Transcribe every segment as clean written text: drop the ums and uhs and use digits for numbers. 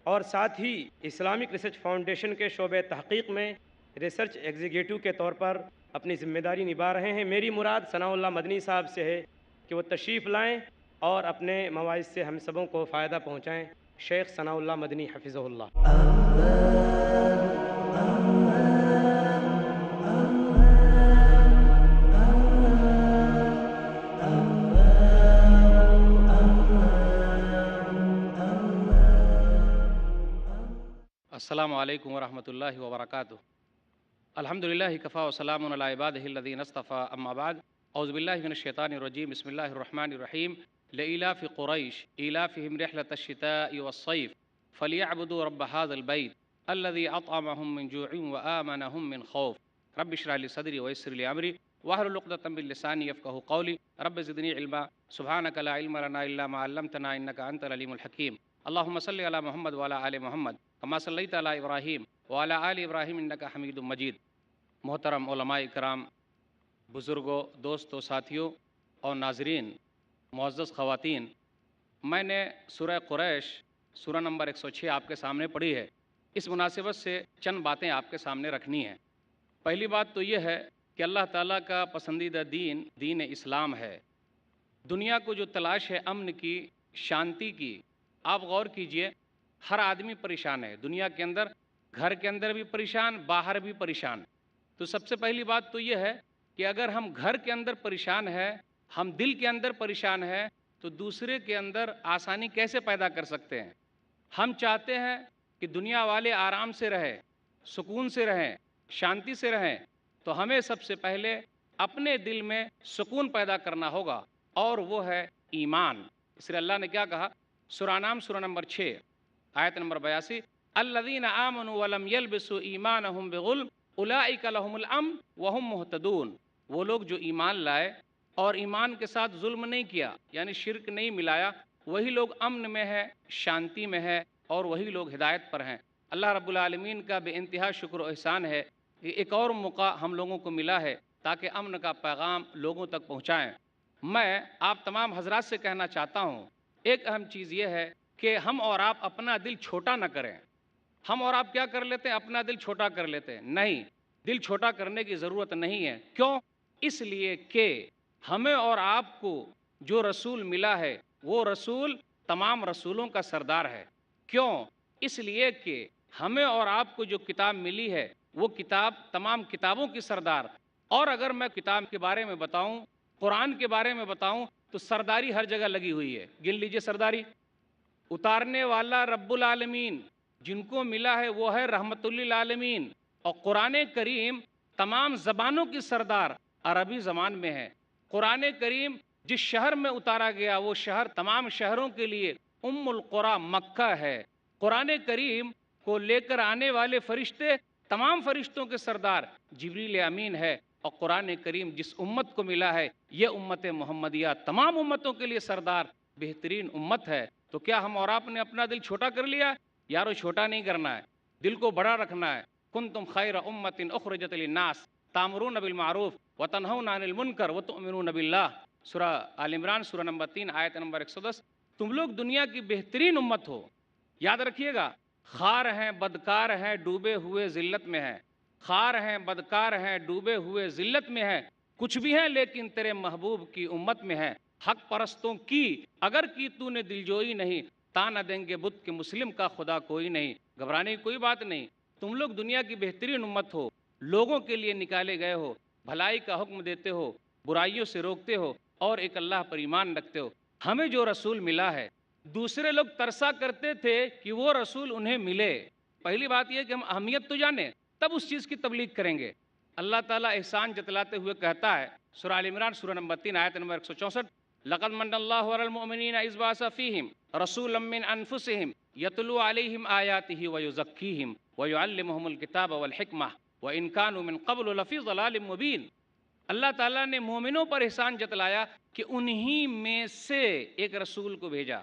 اور ساتھ ہی Islamic research foundation کے شعبہ تحقیق میں ریسرچ ایگزیکٹو کے طور پر اپنی ذمہ داری نبھا رہے ہیں۔ میری مراد ثناء اللہ مدنی صاحب سے ہے کہ وہ تشریف لائیں اور اپنے مواعظ سے ہم سبوں کو فائدہ پہنچائیں۔ شیخ ثناء اللہ مدنی حفظہ اللہ۔ السلام علیکم ورحمۃ اللہ وبرکاتہ۔ الحمدللہ کفا وسلام علی عبادہ الذین اصطفیٰ، اما بعد، اعوذ باللہ من الشیطان الرجیم، بسم اللہ الرحمن الرحیم۔ لإلاف قریش ایلافہم رحلۃ الشتاء والصیف فلیعبدوا رب هذا البیت الذی اطعمہم من جوع وآمنہم من خوف۔ رب اشرح لی صدری ویسر لی امری واحلل عقدۃ من لسانی یفقہوا قولی۔ رب زدنی علما سبحانک لا علم لنا الا ما علمتنا انک انت العلیم الحکیم۔ اللہم صلی علی محمد وعلی آل محمد کما صلیت علی ابراہیم وعلی آل ابراہیم انک حمید مجید۔ محترم علماء کرام، بزرگوں، دوستوں، ساتھیوں اور ناظرین، معزز خواتین، میں نے سورہ قریش سورہ نمبر 106 آپ کے سامنے پڑھی ہے۔ اس مناسبت سے چند باتیں آپ کے سامنے رکھنی ہیں۔ پہلی بات تو یہ ہے کہ اللہ تعالیٰ کا پسندیدہ دین دین اسلام ہے۔ دنیا کو جو تلاش ہے امن کی، شانتی کی، آپ غور کیجئے، ہر آدمی پریشان ہے دنیا کے اندر، گھر کے اندر بھی پریشان، باہر بھی پریشان۔ تو سب سے پہلی بات تو یہ ہے کہ اگر ہم گھر کے اندر پریشان ہیں، ہم دل کے اندر پریشان ہیں، تو دوسرے کے اندر آسانی کیسے پیدا کر سکتے ہیں؟ ہم چاہتے ہیں کہ دنیا والے آرام سے رہیں، سکون سے رہیں، شانتی سے رہیں، تو ہمیں سب سے پہلے اپنے دل میں سکون پیدا کرنا ہوگا، اور وہ ہے ایمان۔ اس لیے اللہ نے کیا کہا؟ سورہ نام سورہ نمبر 6 آیت نمبر 82، الذین آمنوا ولم یلبسوا ایمانہم بظلم اولئک لہم الامن وہم مہتدون۔ وہ لوگ جو ایمان لائے اور ایمان کے ساتھ ظلم نہیں کیا، یعنی شرک نہیں ملایا، وہی لوگ امن میں ہے، شانتی میں ہے، اور وہی لوگ ہدایت پر ہیں۔ اللہ رب العالمین کا بے انتہا شکر و احسان ہے کہ ایک اور موقع ہم لوگوں کو ملا ہے تاکہ امن کا پیغام لوگوں تک پہنچائیں۔ میں آپ تمام حضرات سے کہنا چاہتا ہوں، ایک اہم چیز یہ ہے کہ ہم اور آپ اپنا دل چھوٹا نہ کریں۔ ہم اور آپ کیا کر لیتے ہیں؟ اپنا دل چھوٹا کر لیتے ہیں۔ نہیں، دل چھوٹا کرنے کی ضرورت نہیں ہے۔ کیوں؟ اس لیے کہ ہمیں اور آپ کو جو رسول ملا ہے وہ رسول تمام رسولوں کا سردار ہے۔ کیوں؟ اس لیے کہ ہمیں اور آپ کو جو کتاب ملی ہے وہ کتاب تمام کتابوں کی سردار۔ اور اگر میں کتاب کے بارے میں بتاؤں، قرآن کے بارے میں بتاؤں، تو سرداری ہر جگہ لگی ہوئی ہے۔ گن لیجئے سرداری۔ اتارنے والا رب العالمین، جن کو ملا ہے وہ ہے رحمت للعالمین۔ اور قرآن کریم تمام زبانوں کی سردار عربی زبان میں ہے۔ قرآن کریم جس شہر میں اتارا گیا وہ شہر تمام شہروں کے لیے ام القری مکہ ہے۔ قرآن کریم کو لے کر آنے والے فرشتے تمام فرشتوں کے سردار جبریل امین ہے۔ اور قرآن کریم جس امت کو ملا ہے یہ امت محمدیہ تمام امتوں کے لیے سردار بہترین امت ہے۔ تو کیا ہم اور آپ نے اپنا دل چھوٹا کر لیا؟ یارو چھوٹا نہیں کرنا ہے، دل کو بڑا رکھنا ہے۔ کنتم خیر امت اخرجت للناس تامرون بالمعروف وتنہون عن المنکر وتؤمنون باللہ۔ سورہ آل عمران سورہ نمبر 3 آیت نمبر 110۔ تم لوگ دنیا کی بہترین امت ہو۔ یاد رکھیے گا، خار ہیں، بدکار ہیں، ڈوبے ہوئے ذلت میں ہیں۔ خار ہیں، بدکار ہیں، ڈوبے ہوئے ذلت میں ہیں، کچھ بھی ہیں لیکن تیرے محبوب کی امت میں ہیں۔ حق پرستوں کی اگر کی تو نے دلجوئی نہیں، تانا دیں گے بت کے مسلم کا خدا کوئی نہیں۔ گھبرانے کی کوئی بات نہیں، تم لوگ دنیا کی بہترین امت ہو، لوگوں کے لیے نکالے گئے ہو، بھلائی کا حکم دیتے ہو، برائیوں سے روکتے ہو، اور ایک اللہ پر ایمان رکھتے ہو۔ ہمیں جو رسول ملا ہے، دوسرے لوگ ترسا کرتے تھے کہ وہ رسول انہیں ملے۔ پہلی بات یہ کہ ہم اہمیت تو جانیں تب اس چیز کی تبلیغ کریں گے۔ اللہ تعالیٰ احسان جتلاتے ہوئے کہتا ہے سورہ آل عمران سورہ نمبر 3 آیت نمبر 164، لقد من اللہ علی المؤمنین اذ بعث فیہم رسولا من انفسہم یتلو علیہم آیاتہ ویزکیہم ویعلمہم الکتاب والحکمہ وان کانوا من قبل لفی ضلال مبین۔ اللہ تعالیٰ نے مومنوں پر احسان جتلایا کہ انہی میں سے ایک رسول کو بھیجا۔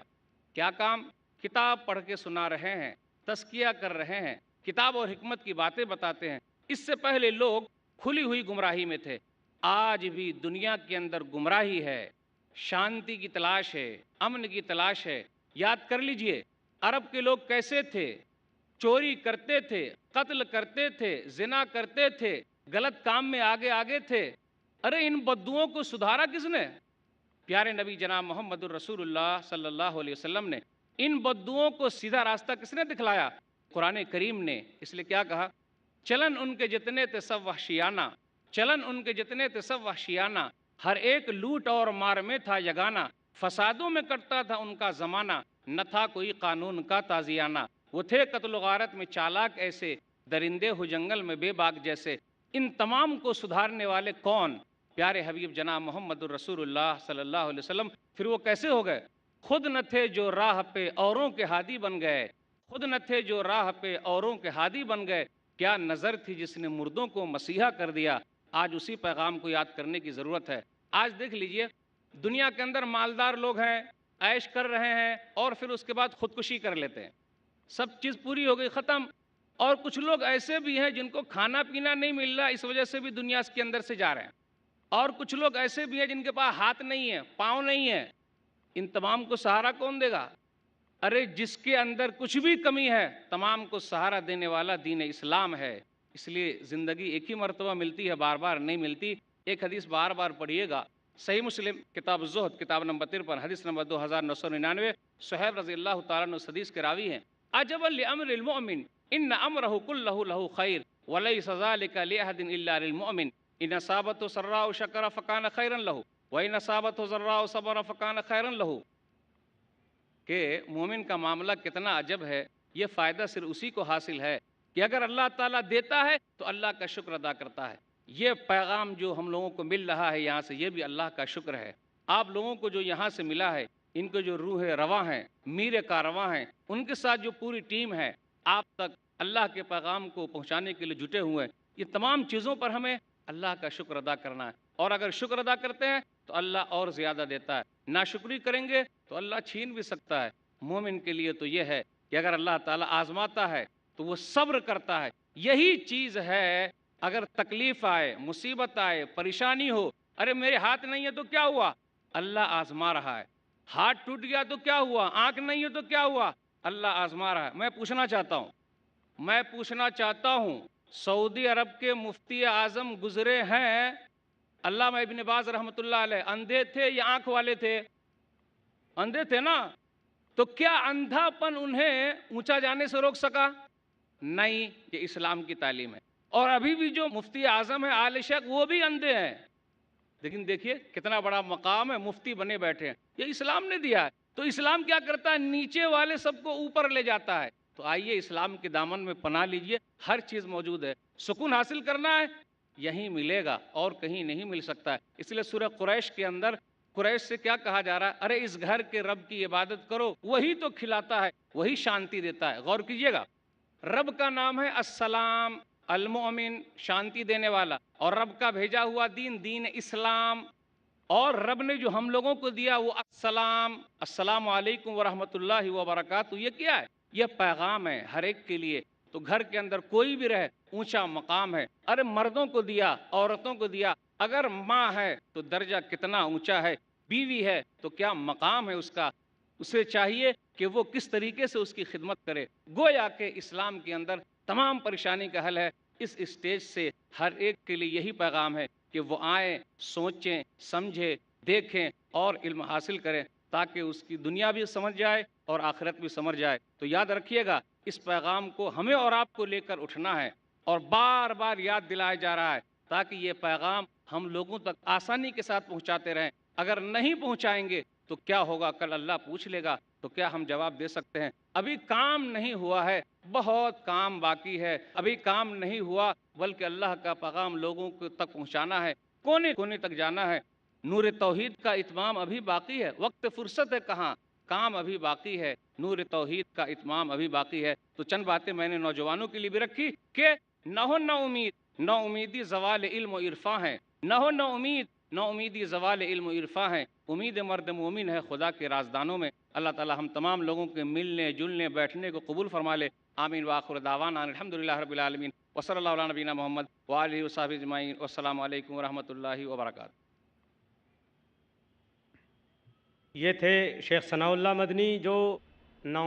کیا کام؟ کتاب پڑھ کے سنا رہے ہیں، تزکیہ کر رہے ہیں، کتاب اور حکمت کی باتیں بتاتے ہیں۔ اس سے پہلے لوگ کھلی ہوئی گمراہی میں تھے۔ آج بھی دنیا کے اندر گمراہی ہے، شانتی کی تلاش ہے، امن کی تلاش ہے۔ یاد کر لیجئے، عرب کے لوگ کیسے تھے، چوری کرتے تھے، قتل کرتے تھے، زنا کرتے تھے، غلط کام میں آگے آگے تھے، ارے ان بدوؤں کو سدھارا کس نے؟ پیارے نبی جناب محمد الرسول اللہ صلی اللہ علیہ وسلم نے ان بدوؤں کو سیدھا راستہ کس نے دکھلایا؟ قرآن کریم نے۔ اس لیے کیا کہا؟ چلن ان کے جتنے تھے سب وحشیانہ، چلن ان کے جتنے تھے سب وحشیانہ، ہر ایک لوٹ اور مار میں تھا یگانہ، فسادوں میں کٹتا تھا ان کا زمانہ، نہ تھا کوئی قانون کا تازیانہ، وہ تھے قتل و غارت میں چالاک ایسے، درندے ہو جنگل میں بے باک جیسے۔ ان تمام کو سدھارنے والے کون؟ پیارے حبیب جناب محمد الرسول اللہ صلی اللہ علیہ وسلم۔ پھر وہ کیسے ہو گئے؟ خود نہ تھے جو راہ پہ اوروں کے ہادی بن گئے، خود نہ تھے جو راہ پہ اوروں کے ہادی بن گئے، کیا نظر تھی جس نے مردوں کو مسیحا کر دیا۔ آج اسی پیغام کو یاد کرنے کی ضرورت ہے۔ آج دیکھ لیجئے دنیا کے اندر مالدار لوگ ہیں، عیش کر رہے ہیں، اور پھر اس کے بعد خودکشی کر لیتے ہیں، سب چیز پوری ہو گئی، ختم۔ اور کچھ لوگ ایسے بھی ہیں جن کو کھانا پینا نہیں مل رہا، اس وجہ سے بھی دنیا کے اندر سے جا رہے ہیں، اور کچھ لوگ ایسے بھی ہیں جن کے پاس ہاتھ نہیں ہے، پاؤں نہیں ہے۔ ان تمام کو سہارا کون دے گا؟ ارے جس کے اندر کچھ بھی کمی ہے، تمام کو سہارا دینے والا دین اسلام ہے۔ اس لیے زندگی ایک ہی مرتبہ ملتی ہے، بار بار نہیں ملتی۔ ایک حدیث بار بار پڑھیے گا، صحیح مسلم کتاب الزہد کتاب نمبر 53 حدیث نمبر 2999، صہیب رضی اللہ تعالیٰ عنہ اس حدیث کے راوی ہیں، عجبا لامر المؤمن ان امرہ کلہ لہ خیر ولیس ذلک لاحد الا للمؤمن ان اصابته سراء شکر فکان خیرا لہ وان اصابته ضراء صبر فکان خیرا لہ، کہ مومن کا معاملہ کتنا عجب ہے۔ یہ فائدہ صرف اسی کو حاصل ہے کہ اگر اللہ تعالیٰ دیتا ہے تو اللہ کا شکر ادا کرتا ہے۔ یہ پیغام جو ہم لوگوں کو مل رہا ہے یہاں سے، یہ بھی اللہ کا شکر ہے۔ آپ لوگوں کو جو یہاں سے ملا ہے، ان کے جو روح رواں ہیں، میر کارواں ہیں، ان کے ساتھ جو پوری ٹیم ہے، آپ تک اللہ کے پیغام کو پہنچانے کے لیے جٹے ہوئے ہیں، یہ تمام چیزوں پر ہمیں اللہ کا شکر ادا کرنا ہے۔ اور اگر شکر ادا کرتے ہیں تو اللہ اور زیادہ دیتا ہے، ناشکری کریں گے تو اللہ چھین بھی سکتا ہے۔ مومن کے لیے تو یہ ہے کہ اگر اللہ تعالیٰ آزماتا ہے تو وہ صبر کرتا ہے۔ یہی چیز ہے، اگر تکلیف آئے، مصیبت آئے، پریشانی ہو، ارے میرے ہاتھ نہیں ہے تو کیا ہوا؟ اللہ آزما رہا ہے۔ ہاتھ ٹوٹ گیا تو کیا ہوا؟ آنکھ نہیں ہے تو کیا ہوا؟ اللہ آزما رہا ہے۔ میں پوچھنا چاہتا ہوں سعودی عرب کے مفتی اعظم گزرے ہیں، علامہ ابن باز رحمۃ اللہ علیہ، اندھے تھے یا آنکھ والے تھے؟ اندھے تھے نا، تو کیا اندھا پن انہیں اونچا جانے سے روک سکا؟ نہیں، یہ اسلام کی تعلیم ہے۔ اور ابھی بھی جو مفتی اعظم ہے آل شیخ، وہ بھی اندھے ہیں، لیکن دیکھیے کتنا بڑا مقام ہے، مفتی بنے بیٹھے ہیں، یہ اسلام نے دیا ہے۔ تو اسلام کیا کرتا ہے؟ نیچے والے سب کو اوپر لے جاتا ہے۔ تو آئیے اسلام کے دامن میں پناہ لیجئے، ہر چیز موجود ہے۔ سکون حاصل کرنا ہے، یہیں ملے گا، اور کہیں نہیں مل سکتا ہے۔ اس لیے سورہ قریش کے اندر قریش سے کیا کہا جا رہا ہے؟ ارے اس گھر کے رب کی عبادت کرو، وہی تو کھلاتا ہے، وہی شانتی دیتا ہے۔ غور کیجئے گا، رب کا نام ہے السلام، المؤمن، شانتی دینے والا، اور رب کا بھیجا ہوا دین، دین اسلام، اور رب نے جو ہم لوگوں کو دیا وہ السلام، السلام علیکم ورحمۃ اللہ وبرکاتہ۔ یہ کیا ہے؟ یہ پیغام ہے ہر ایک کے لیے۔ تو گھر کے اندر کوئی بھی رہے، اونچا مقام ہے۔ ارے مردوں کو دیا، عورتوں کو دیا، اگر ماں ہے تو درجہ کتنا اونچا ہے، بیوی ہے تو کیا مقام ہے اس کا۔ اسے چاہیے کہ وہ کس طریقے سے اس کی خدمت کرے۔ گویا کہ اسلام کے اندر تمام پریشانی کا حل ہے۔ اس اسٹیج سے ہر ایک کے لیے یہی پیغام ہے کہ وہ آئیں، سوچیں، سمجھیں، دیکھیں اور علم حاصل کریں، تاکہ اس کی دنیا بھی سمجھ جائے اور آخرت بھی سمجھ جائے۔ تو یاد رکھیے گا، اس پیغام کو ہمیں اور آپ کو لے کر اٹھنا ہے، اور بار بار یاد دلایا جا رہا ہے، تاکہ یہ پیغام ہم لوگوں تک آسانی کے ساتھ پہنچاتے رہیں۔ اگر نہیں پہنچائیں گے تو کیا ہوگا؟ کل اللہ پوچھ لے گا، تو کیا ہم جواب دے سکتے ہیں؟ ابھی کام نہیں ہوا ہے، بہت کام باقی ہے، ابھی کام نہیں ہوا، بلکہ اللہ کا پیغام لوگوں تک پہنچانا ہے، کونے کونے تک جانا ہے۔ نور توحید کا اتمام ابھی باقی ہے، وقت فرصت ہے کہاں، کام ابھی باقی ہے، نور توحید کا اتمام ابھی باقی ہے۔ تو چند باتیں میں نے نوجوانوں کے لیے بھی رکھی کہ نہ ہو نا امید، نا امیدی زوال علم و عرفاں ہے، نہ ہو نا امید، نا امیدی زوال علم و عرفاں ہے، امید مرد مومن ہے خدا کے رازدانوں میں۔ اللہ تعالی ہم تمام لوگوں کے ملنے جلنے بیٹھنے کو قبول فرما لے، آمین وآخر دعوانا الحمدللہ رب العالمین، وصلی اللہ علی نبینا محمد وآلہ وصحبہ اجمعین، والسلام علیکم ورحمۃ اللہ وبرکاتہ۔ یہ تھے شیخ ثناء اللہ مدنی، جو نا